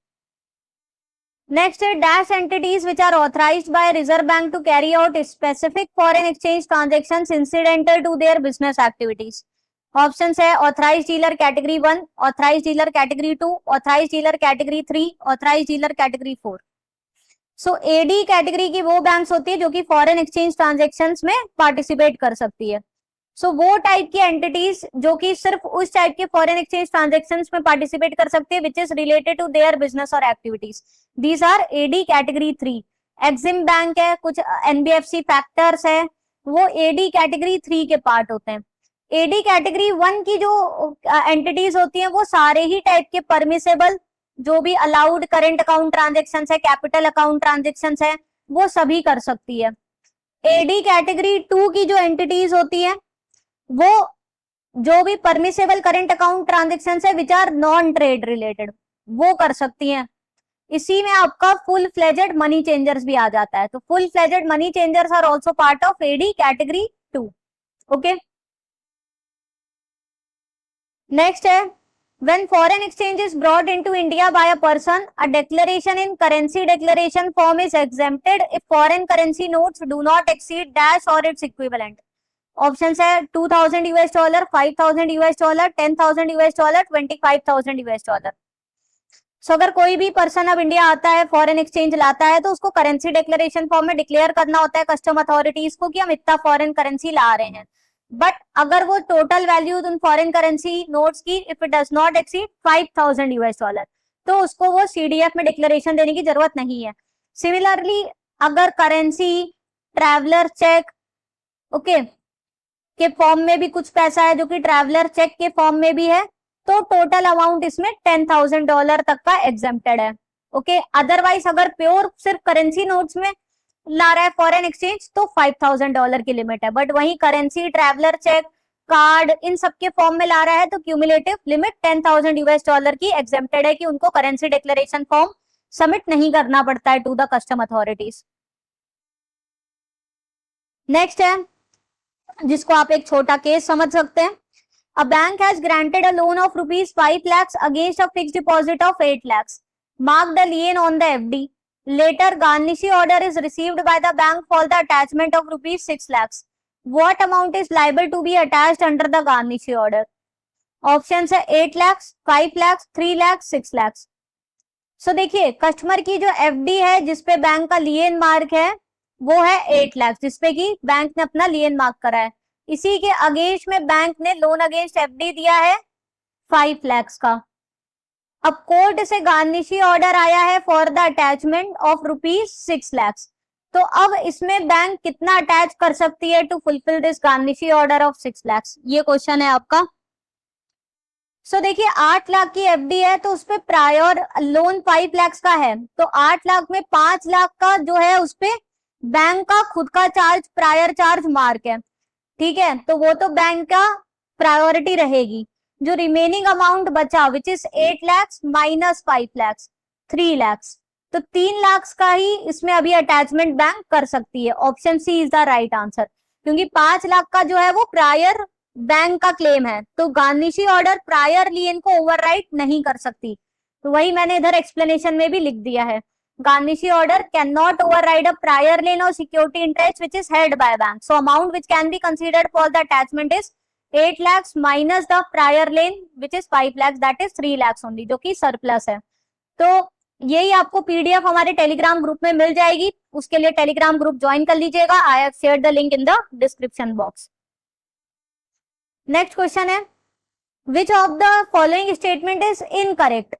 नेक्स्ट है dash entities which are authorised by Reserve Bank to carry out specific foreign exchange transactions incidental to their business activities. Option है authorised dealer category 1, authorised dealer category 2, authorised dealer category 3, authorised dealer category 4. So AD category की वो banks होती है जो कि foreign exchange transactions में participate कर सकती है. सो वो टाइप की एंटिटीज जो कि सिर्फ उस टाइप के फॉरेन एक्सचेंज ट्रांजैक्शंस में पार्टिसिपेट कर सकती है which is related to their business और activities. These are AD category 3. EXIM bank है, कुछ एनबीएफसी फैक्टर्स है, वो एडी कैटेगरी 3 के पार्ट होते हैं. एडी कैटेगरी 1 की जो एंटिटीज होती हैं वो सारे ही टाइप के परमिसेबल जो भी अलाउड करेंट अकाउंट ट्रांजेक्शन है, कैपिटल अकाउंट ट्रांजेक्शन है, वो सभी कर सकती है. एडी कैटेगरी 2 की जो एंटिटीज होती है वो जो भी परमिसेबल करेंट अकाउंट ट्रांजेक्शन है which are non trade related वो कर सकती हैं. इसी में आपका फुल फ्लेजेड मनी चेंजर्स भी आ जाता है. तो full fledged money changers are also part of AD category 2. Okay. Next है when foreign exchange is brought into India by a person, a declaration in currency declaration form is exempted if foreign currency notes do not exceed dash or its equivalent. Option है $2,000, $5,000, $10,000, $25,000. सो अगर कोई भी person अब India आता है, foreign exchange लाता है, तो उसको करेंसी डिक्लेरेशन फॉर्म में डिक्लेयर करना होता है कस्टम अथॉरिटीज को कि हम इतना फॉरेन करेंसी ला रहे हैं. बट अगर वो टोटल वैल्यू उन फॉरेन करेंसी नोट्स की if it does not exceed $5,000 तो उसको वो सीडीएफ में डिक्लेरेशन देने की जरूरत नहीं है. सिमिलरली अगर करेंसी ट्रैवलर चेक ओके के फॉर्म में भी कुछ पैसा है जो कि ट्रैवलर चेक के फॉर्म में भी है, तो टोटल अमाउंट इसमें $10,000 तक का एग्जेम्प्टेड है। ओके, अदरवाइज अगर प्योर सिर्फ करेंसी नोट्स में ला रहा है फॉरेन एक्सचेंज तो $5,000 की लिमिट है, बट वही करेंसी, ट्रैवलर चेक, कार्ड, इन सब के फॉर्म में ला रहा है तो क्यूमुलेटिव लिमिट $10,000 की एग्जेम्प्टेड है कि उनको करेंसी डिक्लेरेशन फॉर्म सबमिट नहीं करना पड़ता है to the custom authorities. Next है जिसको आप एक छोटा केस समझ सकते हैं। A bank has granted a loan of rupees 5 lakhs against a fixed deposit of 8 lakhs. Mark the lien on the FD. Later, garnishee order is received by the bank for the attachment of rupees 6 lakhs. What amount is liable to be attached under the garnishee order? Options है 8 lakhs, 5 lakhs, 3 lakhs, 6 lakhs. So देखिए customer की जो FD है जिसपे bank का lien mark है वो है 8 लाख, जिसपे की बैंक ने अपना लियन मार्क करा है। इसी के अगेंस्ट में बैंक ने लोन अगेंस्ट FD दिया है 5 लाख का। अब कोर्ट से गार्निशी ऑर्डर आया है for the attachment of rupees 6 lakh, तो अब इसमें बैंक कितना अटैच कर सकती है to fulfil this garnishee order of 6 lakh, ये क्वेश्चन है आपका। सो देखिए 8 लाख की FD है तो उसपे प्रायर लोन 5 लाख का है, तो 8 लाख में 5 लाख का जो है उसपे बैंक का खुद का चार्ज, प्रायर चार्ज मार्क है, ठीक है, तो वो तो बैंक का प्रायोरिटी रहेगी। जो रिमेनिंग अमाउंट बचा which is 8 lakh minus 5 lakh, 3 lakh, तो 3 लाख का ही इसमें अभी अटैचमेंट बैंक कर सकती है। Option C is the right answer, क्योंकि 5 लाख का जो है वो प्रायर बैंक का क्लेम है, तो गार्निशी ऑर्डर प्रायर लियन को ओवरराइट नहीं कर सकती, तो वही मैंने इधर एक्सप्लेनेशन में भी लिख दिया है। Garnishee order cannot override a prior lien or security interest which is held by a bank. So amount which can be considered for the attachment is 8 lakhs minus the prior lien which is 5 lakhs, that is 3 lakhs only, जो कि surplus है। तो यही आपको PDF हमारे Telegram group में मिल जाएगी, उसके लिए टेलीग्राम ग्रुप ज्वाइन कर लीजिएगा। I have shared the link in the description box. Next question है which of the following statement is incorrect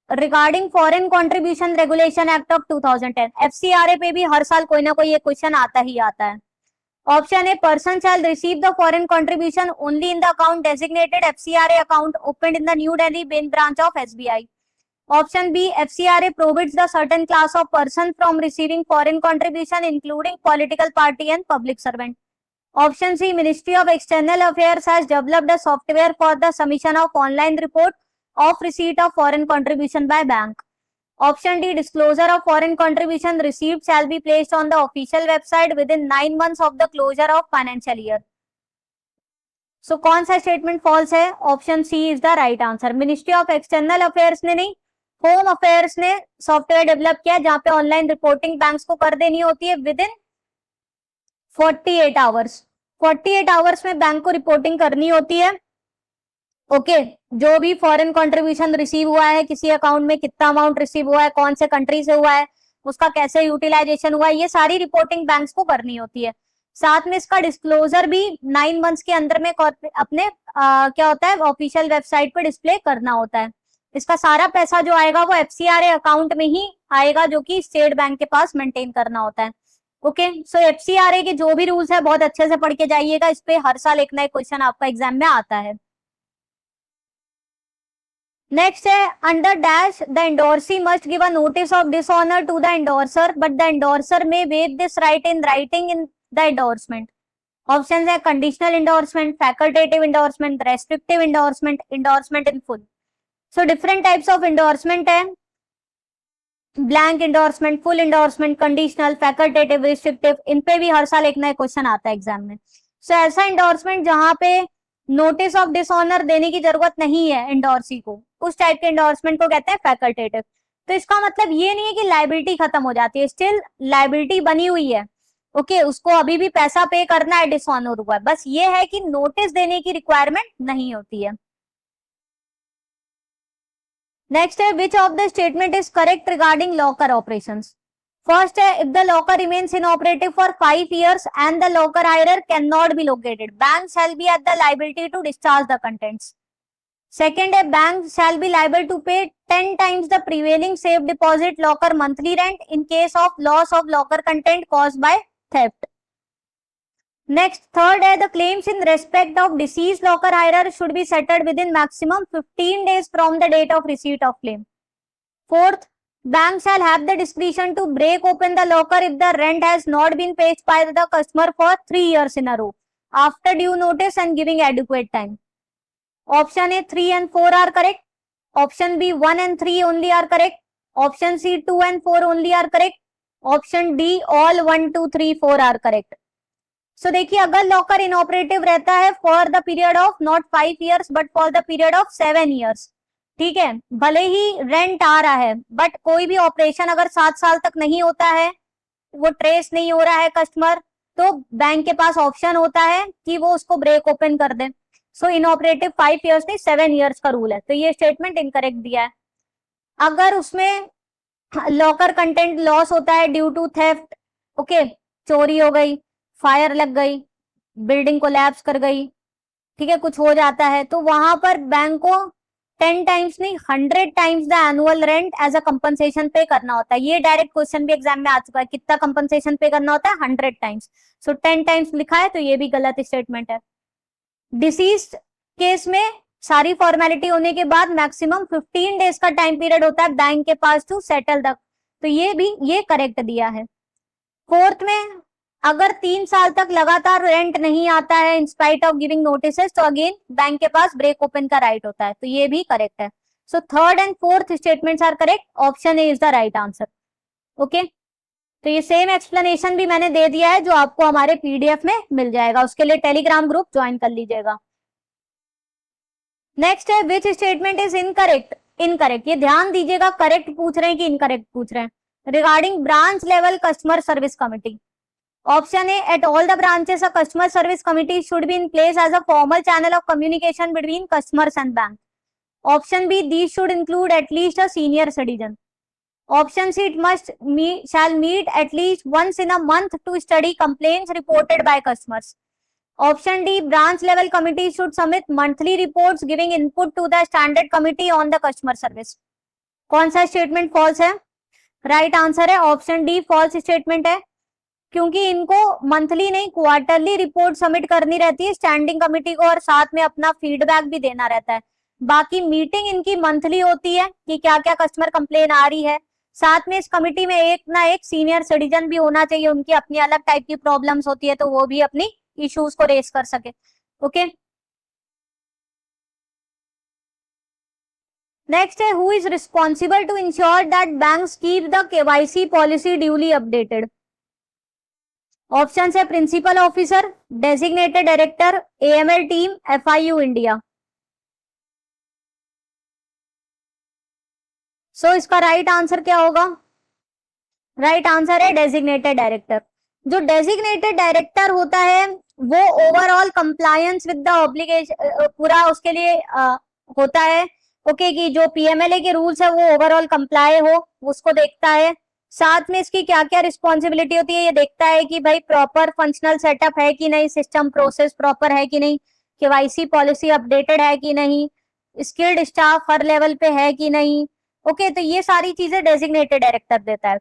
regarding foreign contribution regulation act of 2010। FCRA पे भी हर साल कोई ना कोई ये क्वेश्चन आता ही आता है। Option A person shall receive the foreign contribution only in the account designated FCRA account opened in the new Delhi main branch of SBI। Option B FCRA prohibits the certain class of person from receiving foreign contribution including political party and public servant. Option C ministry of external affairs has developed a software for the submission of online report of receipt of foreign contribution by bank. Option D disclosure of foreign contribution received shall be placed on the official website within 9 months of the closure of financial year. So कौन सा statement false है? Option C is the right answer. Ministry of external affairs ने नहीं, home affairs ने software develop किया जहां पे online reporting banks को कर देनी होती है विद इन 48 आवर्स। 48 आवर्स में बैंक को रिपोर्टिंग करनी होती है। ओके जो भी फॉरेन कंट्रीब्यूशन रिसीव हुआ है, किसी अकाउंट में कितना अमाउंट रिसीव हुआ है, कौन से कंट्री से हुआ है, उसका कैसे यूटिलाइजेशन हुआ है, ये सारी रिपोर्टिंग बैंक्स को करनी होती है। साथ में इसका डिस्क्लोजर भी 9 मंथ्स के अंदर में अपने क्या होता है ऑफिशियल वेबसाइट पर डिस्प्ले करना होता है। इसका सारा पैसा जो आएगा वो FCRA अकाउंट में ही आएगा जो कि स्टेट बैंक के पास मेंटेन करना होता है। ओके सो FCRA के जो भी रूल्स है बहुत अच्छे से पढ़ के जाइएगा, इस पे हर साल एक नया क्वेश्चन आपका एग्जाम में आता है। नेक्स्ट है under dash the endorsee must give a notice of dishonour to the endorser but the endorser may waive this right in writing in the endorsement. Option है conditional endorsement, facultative endorsement, restrictive endorsement, endorsement in full. So different types of endorsement है, blank endorsement, full endorsement, conditional, facultative, restrictive, इन पे भी हर साल एक नया question आता है एग्जाम में। सो ऐसा एंडोर्समेंट जहां पे नोटिस ऑफ डिसऑनर देने की जरूरत नहीं है एंडोर्सी को, उस टाइप के एंडोर्समेंट को कहते हैं फैकल्टेटिव। तो इसका मतलब ये नहीं है कि लायबिलिटी खत्म हो जाती है, स्टिल लायबिलिटी बनी हुई है। ओके उसको अभी भी पैसा पे करना है, डिसऑनर हुआ है, बस ये है कि नोटिस देने की रिक्वायरमेंट नहीं होती है। नेक्स्ट है which of the statement is correct regarding locker operations. First है if the locker remains inoperative for 5 years and the locker hirer cannot be located, bank shall be at the liability to discharge the contents. Second है bank shall be liable to pay 10 times the prevailing safe deposit locker monthly rent in case of loss of locker content caused by theft. Next third है, the claims in respect of deceased locker hirer should be settled within maximum 15 days from the date of receipt of claim. Fourth, bank shall have the discretion to break open the locker if the rent has not been paid by the customer for 3 years in a row after due notice and giving adequate time. Option A 3 and 4 are correct. Option B 1 and 3 only are correct. Option C 2 and 4 only are correct. Option D all 1 2 3 4 are correct. So देखिए, अगर locker inoperative रहता है for the period of not 5 years but for the period of 7 years, ठीक है, भले ही rent आ रहा है but कोई भी ऑपरेशन अगर 7 साल तक नहीं होता है, वो ट्रेस नहीं हो रहा है कस्टमर, तो बैंक के पास ऑप्शन होता है कि वो उसको ब्रेक ओपन कर दे. सो इनऑपरेटिव 5 years नहीं 7 years का रूल है. तो ये स्टेटमेंट इनकरेक्ट दिया है. अगर उसमें लॉकर कंटेंट लॉस होता है ड्यू टू थेफ्ट, ओके, चोरी हो गई, फायर लग गई, बिल्डिंग कोलैप्स कर गई, ठीक है, कुछ हो जाता है, तो वहां पर बैंक को 10 times नहीं 100 times the annual rent as a compensation pay करना होता है. ये डायरेक्ट क्वेश्चन भी एग्जाम में आ चुका है, कितना कंपनसेशन पे करना होता है, 100 times. सो 10 times लिखा है, तो ये भी गलत स्टेटमेंट है. डिसीज केस में सारी फॉर्मेलिटी होने के बाद मैक्सिमम 15 days का टाइम पीरियड होता है बैंक के पास टू सेटल द, तो ये करेक्ट दिया है. फोर्थ में, अगर 3 साल तक लगातार रेंट नहीं आता है in spite of giving notices, तो अगेन बैंक के पास ब्रेक ओपन का राइट होता है. तो ये भी करेक्ट है. So third and fourth statements are correct. Option A is the right answer. Okay, तो ये सेम एक्सप्लेनेशन भी मैंने दे दिया है जो आपको हमारे पीडीएफ में मिल जाएगा. उसके लिए टेलीग्राम ग्रुप ज्वाइन कर लीजिएगा. नेक्स्ट है, which statement is incorrect. Incorrect, ये ध्यान दीजिएगा, करेक्ट पूछ रहे हैं कि इनकरेक्ट पूछ रहे हैं. Regarding branch level customer service committee. Option A, at all the branches, a customer service committee should be in place as a formal channel of communication between customers and bank. Option B, these should include at least a senior citizen. Option C, it shall meet at least once in a month to study complaints reported by customers. Option D, branch level committee should submit monthly reports giving input to the standard committee on the customer service. कौन सा statement false है? Right answer है option D, false statement है, क्योंकि इनको monthly नहीं quarterly report submit करनी रहती है स्टैंडिंग कमेटी को, और साथ में अपना फीडबैक भी देना रहता है. बाकी मीटिंग इनकी मंथली होती है कि क्या क्या कस्टमर कंप्लेन आ रही है. साथ में इस कमेटी में एक ना एक सीनियर सिटीजन भी होना चाहिए, उनकी अपनी अलग टाइप की प्रॉब्लम्स होती है, तो वो भी अपनी इश्यूज को रेस कर सके. ओके, नेक्स्ट है, who is responsible to ensure that banks keep the KYC policy duly updated. Option है principal officer, designated director, AML team, FIU India. So इसका राइट आंसर क्या होगा? राइट आंसर है designated director. जो designated director होता है वो overall compliance with the obligation पूरा उसके लिए होता है. ओके, कि जो पीएमएलए के रूल्स है वो ओवरऑल कंप्लाई हो, उसको देखता है. साथ में इसकी क्या क्या रिस्पॉन्सिबिलिटी होती है ये देखता है कि भाई प्रॉपर फंक्शनल सेटअप है कि नहीं, सिस्टम प्रोसेस प्रॉपर है कि नहीं, केवाईसी पॉलिसी अपडेटेड है कि नहीं, स्किल्ड स्टाफ हर लेवल पे है कि नहीं. ओके, तो ये सारी चीजें डेजिग्नेटेड डायरेक्टर देता है.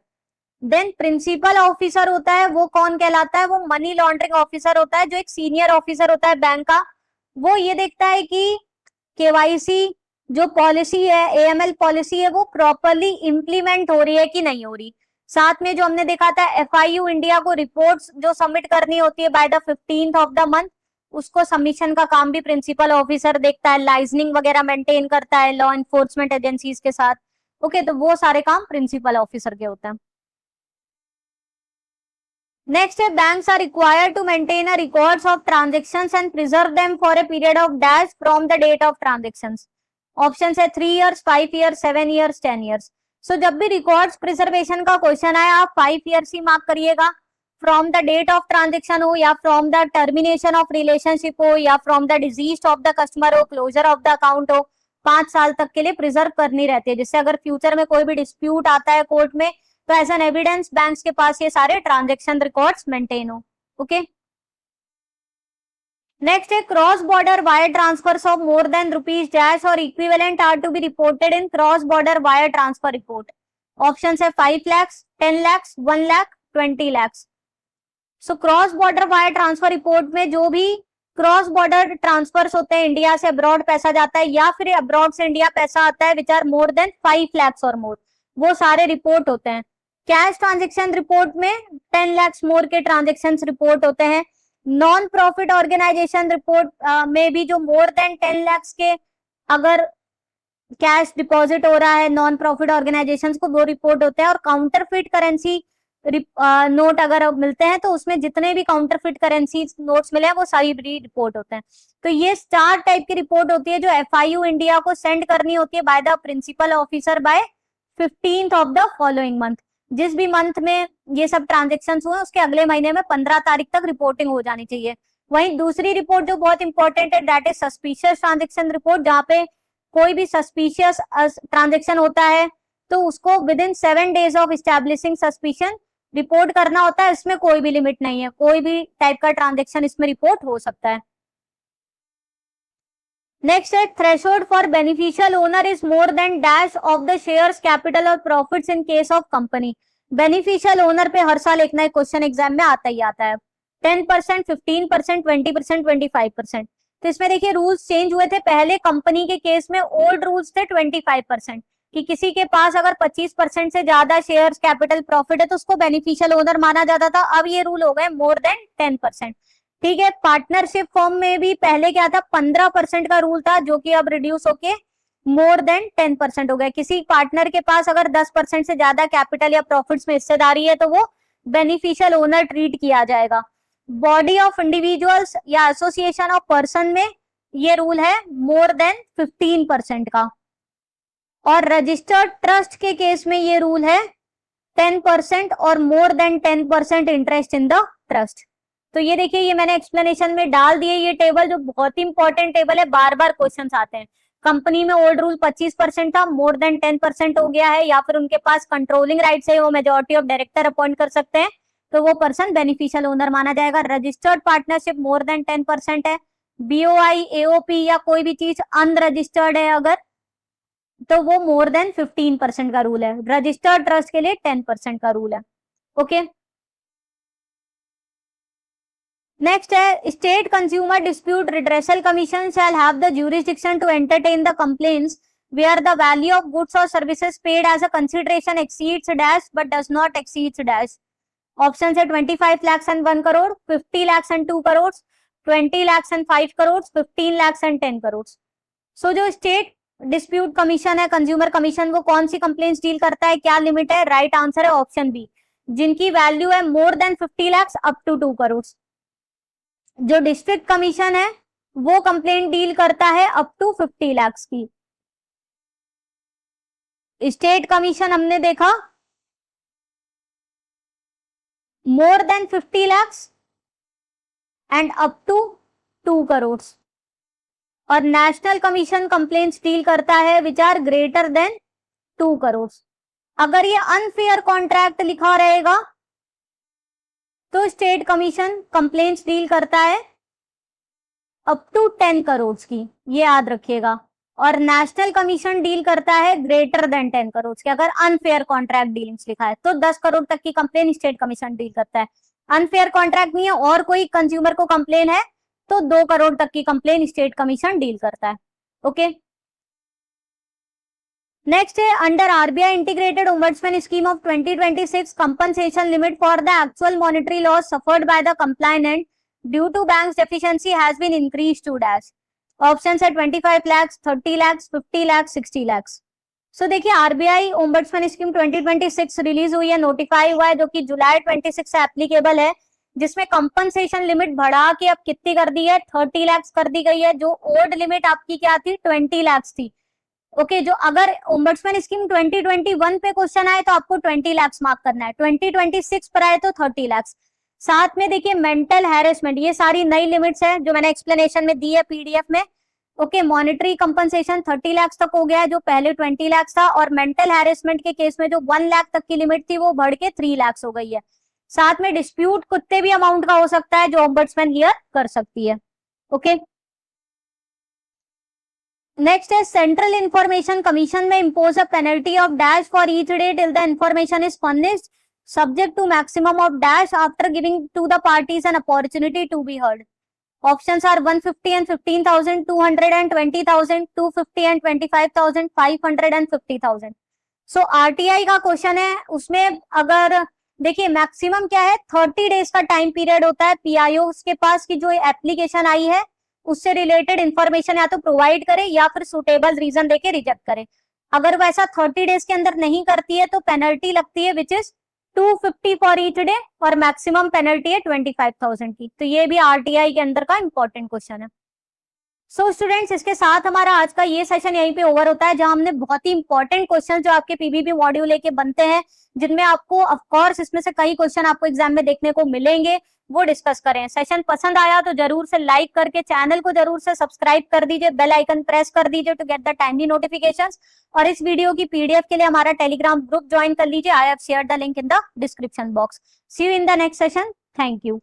देन प्रिंसिपल ऑफिसर होता है, वो कौन कहलाता है? वो मनी लॉन्ड्रिंग ऑफिसर होता है, जो एक सीनियर ऑफिसर होता है बैंक का. वो ये देखता है कि केवाईसी जो पॉलिसी है, एएमएल पॉलिसी है, वो प्रॉपरली इंप्लीमेंट हो रही है कि नहीं हो रही. साथ में जो हमने देखा था एफआईयू इंडिया को रिपोर्ट्स जो सबमिट करनी होती है by the 15th of the month, उसको सबमिशन का काम भी प्रिंसिपल ऑफिसर देखता है. लाइजनिंग वगैरह मेंटेन करता है लॉ एनफोर्समेंट एजेंसीज के साथ. ओके, तो वो सारे काम प्रिंसिपल ऑफिसर के होते हैं. नेक्स्ट है, banks are required to maintain a records of transactions and preserve them for a period of dash from the date of transactions. Option है 3 years, 5 years, 7 years, 10 years. सो जब भी रिकॉर्ड्स प्रिजर्वेशन का question आए आप 5 years ही mark करिएगा. From the date of transaction हो, या from the termination of relationship हो, या from the disease of the customer हो, क्लोजर ऑफ द अकाउंट हो, 5 साल तक के लिए प्रिजर्व करनी रहती है, जिससे अगर फ्यूचर में कोई भी डिस्प्यूट आता है कोर्ट में तो एज एन एविडेंस बैंक्स के पास ये सारे ट्रांजेक्शन रिकॉर्ड्स मेंटेन हो. ओके, नेक्स्ट है, cross border wire transfers of more than rupees dash और equivalent are to be reported in cross border wire transfer report. Option है 5 lakhs, 10 lakhs, 1 lakh, 20 lakhs. So cross border wire transfer report में जो भी cross border transverse होते हैं, India से abroad पैसा जाता है या फिर अब्रॉड से इंडिया पैसा आता है which are more than 5 lakhs और मोर, वो सारे रिपोर्ट होते हैं। कैश ट्रांजेक्शन रिपोर्ट में 10 lakhs मोर के ट्रांजेक्शन रिपोर्ट होते हैं। नॉन प्रॉफिट ऑर्गेनाइजेशन रिपोर्ट में भी जो मोर देन 10 lakhs के अगर कैश डिपॉजिट हो रहा है नॉन प्रॉफिट ऑर्गेनाइजेशंस को, वो रिपोर्ट होते हैं। और काउंटरफिट करेंसी नोट अगर मिलते हैं तो उसमें जितने भी काउंटरफिट करेंसी नोट्स मिले हैं वो सारी रिपोर्ट होते हैं। तो ये 4 टाइप की रिपोर्ट होती है जो एफआईयू इंडिया को सेंड करनी होती है by the principal officer by 15th of the following month. जिस भी मंथ में ये सब ट्रांजेक्शन हुए उसके अगले महीने में 15 तारीख तक रिपोर्टिंग हो जानी चाहिए। वहीं दूसरी रिपोर्ट जो बहुत इंपॉर्टेंट है that is suspicious transaction report, जहाँ पे कोई भी सस्पिशियस ट्रांजेक्शन होता है तो उसको with in 7 days of establishing suspicion report करना होता है। इसमें कोई भी लिमिट नहीं है, कोई भी टाइप का ट्रांजेक्शन इसमें रिपोर्ट हो सकता है। नेक्स्ट है threshold for beneficial owner is more than dash of the shares capital और profits in case of company. Beneficial owner पे हर साल एक ना एक क्वेश्चन एग्जाम में आता ही आता है। 10%, 15%, 20%, 25%। तो इसमें देखिए रूल्स चेंज हुए थे। पहले कंपनी के केस में ओल्ड रूल्स थे 25%, कि किसी के पास अगर 25% से ज्यादा शेयर्स कैपिटल प्रॉफिट है तो उसको बेनिफिशियल ओनर माना जाता था। अब ये रूल हो गए मोर देन 10%। ठीक है, पार्टनरशिप फॉर्म में भी पहले क्या था 15% का रूल था, जो कि अब रिड्यूस होके मोर देन 10% हो गया। किसी पार्टनर के पास अगर 10% से ज्यादा कैपिटल या प्रॉफिट्स में हिस्सेदारी है तो वो बेनिफिशियल ओनर ट्रीट किया जाएगा। बॉडी ऑफ इंडिविजुअल्स या एसोसिएशन ऑफ पर्सन में ये रूल है मोर देन 15% का। और रजिस्टर्ड ट्रस्ट के केस में ये रूल है 10% और more than 10% interest in the trust. तो ये देखिए, ये मैंने एक्सप्लेनेशन में डाल दिए ये टेबल, जो बहुत ही इंपॉर्टेंट टेबल है, बार बार क्वेश्चंस आते हैं। कंपनी में ओल्ड रूल 25% था, मोर देन 10% हो गया है, या फिर उनके पास कंट्रोलिंग राइट्स है, वो मेजॉरिटी ऑफ डायरेक्टर अपॉइंट कर सकते हैं, तो वो पर्सन बेनिफिशियल ओनर माना जाएगा। रजिस्टर्ड पार्टनरशिप मोर देन 10% है। बीओआई, एओपी या कोई भी चीज अनरजिस्टर्ड है अगर, तो वो मोर देन 15% का रूल है। रजिस्टर्ड ट्रस्ट के लिए 10% का रूल है। ओके, नेक्स्ट है state consumer dispute redressal commission shall have the jurisdiction to entertain the complaints where the value of goods or services paid as a consideration exceeds dash but does not exceeds dash. Option है 25 lakhs and 1 crore, 50 lakhs and 2 crores, 20 lakhs and 5 crores, 15 lakhs and 10 crores. सो जो state dispute commission है, consumer commission, वो कौन सी complaints deal करता है, क्या limit है? Right answer है ऑप्शन बी, जिनकी वैल्यू है more than 50 lakhs up to 2 crores. जो डिस्ट्रिक्ट कमीशन है वो कंप्लेंट डील करता है अप टू 50 lakhs की। स्टेट कमीशन हमने देखा more than 50 lakhs and up to 2 crores। और नेशनल कमीशन कंप्लेंट्स डील करता है which are greater than 2 crores। अगर ये अनफेयर कॉन्ट्रैक्ट लिखा रहेगा तो स्टेट कमीशन कंप्लेंट्स डील करता है अप टू 10 crores की, ये याद रखिएगा। और नेशनल कमीशन डील करता है ग्रेटर देन 10 crores की। अगर अनफेयर कॉन्ट्रैक्ट डीलिंग्स लिखा है तो 10 crore तक की कंप्लेन स्टेट कमीशन डील करता है। अनफेयर कॉन्ट्रैक्ट नहीं है और कोई कंज्यूमर को कंप्लेन है तो 2 crore तक की कंप्लेन स्टेट कमीशन डील करता है। ओके, नेक्स्ट है under RBI integrated ombudsman scheme of 2026 compensation limit for the actual monetary loss suffered by the complainant due to bank's deficiency has been increased to dash. Option है 25 lakhs, 30 lakhs, 50 lakhs, 60 lakhs। सो देखिए, RBI ombudsman scheme 2026 release हुई है, notify हुआ है, जो कि जुलाई 26 से applicable है, जिसमें कंपनसेशन लिमिट बढ़ा के अब कितनी कर दी है, 30 lakhs कर दी गई है। जो ओल्ड लिमिट आपकी क्या थी, 20 lakhs थी। ओके, जो अगर ओम्बड्समैन स्कीम 2021 पे क्वेश्चन आए तो आपको 20 lakhs मार्क करना है, 2026 पर आए तो 30 lakhs। साथ में देखिए मेंटल हैरेसमेंट, ये सारी नई लिमिट्स है जो मैंने एक्सप्लेनेशन में दी है पीडीएफ में। ओके, मॉनेटरी कंपनसेशन 30 lakhs तक हो गया है जो पहले 20 lakhs था, और मेंटल हैरेसमेंट के केस में जो 1 lakh तक की लिमिट थी वो बढ़ के 3 lakhs हो गई है। साथ में डिस्प्यूट कितने भी अमाउंट का हो सकता है जो ओम्बड्समैन हियर कर सकती है। ओके, नेक्स्ट है सेंट्रल इंफॉर्मेशन कमीशन में impose a penalty of dash for each day till the information is furnished subject to maximum of dash after giving to the parties an opportunity to be heard. Options are 150 and 15,000, 200 and 20,000, 250 and 25,000, 500 and 50,000. So RTI का question है, उसमें अगर देखिए maximum क्या है, 30 days का time period होता है पीआईओ के पास की जो एप्लीकेशन आई है उससे रिलेटेड इंफॉर्मेशन या तो प्रोवाइड करे या फिर सुटेबल रीजन देके रिजेक्ट करे। अगर वैसा 30 डेज के अंदर नहीं करती है तो पेनल्टी लगती है which is 250 for each day और मैक्सिमम पेनल्टी है 25,000 की। तो ये भी आरटीआई के अंदर का इंपॉर्टेंट क्वेश्चन है। सो स्टूडेंट्स, इसके साथ हमारा आज का ये सेशन यहीं पे ओवर होता है, जहां हमने बहुत ही इंपॉर्टेंट क्वेश्चन जो आपके पीबीबी मॉड्यूल के बनते हैं, जिनमें आपको ऑफ कोर्स इसमें से कई क्वेश्चन आपको एग्जाम में देखने को मिलेंगे, वो डिस्कस करें। सेशन पसंद आया तो जरूर से लाइक करके चैनल को जरूर से सब्सक्राइब कर दीजिए, बेल आइकन प्रेस कर दीजिए to get the timely notifications, और इस वीडियो की पीडीएफ के लिए हमारा टेलीग्राम ग्रुप ज्वाइन कर लीजिए। I have shared the link in the description box. See you in the next session. Thank you.